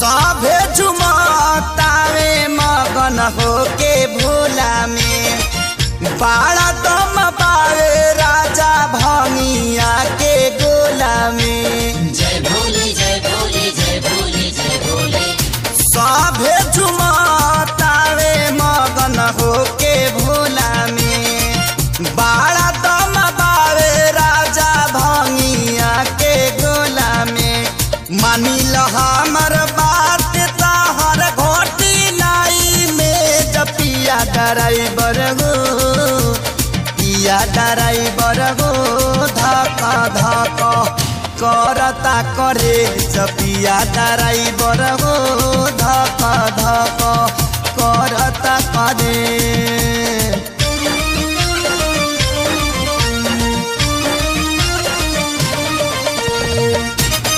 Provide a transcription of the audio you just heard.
सभे झुमतावे मगन होके भोला में बाड़ा दम पावे राजा भंगिया के गोला में। जय भोले जय भोले जय भोले जय भोले। सभे झुमतावे मगन होके भोला में बाड़ा दम पावे राजा भंगिया के गोला में। मानिल हमर बात तहर घोटी लाई में जपिया ड्राइवर गो पिया ड्राइवर गो धक धक करता करे जपिया ड्राइवर गो धक धक करता करे।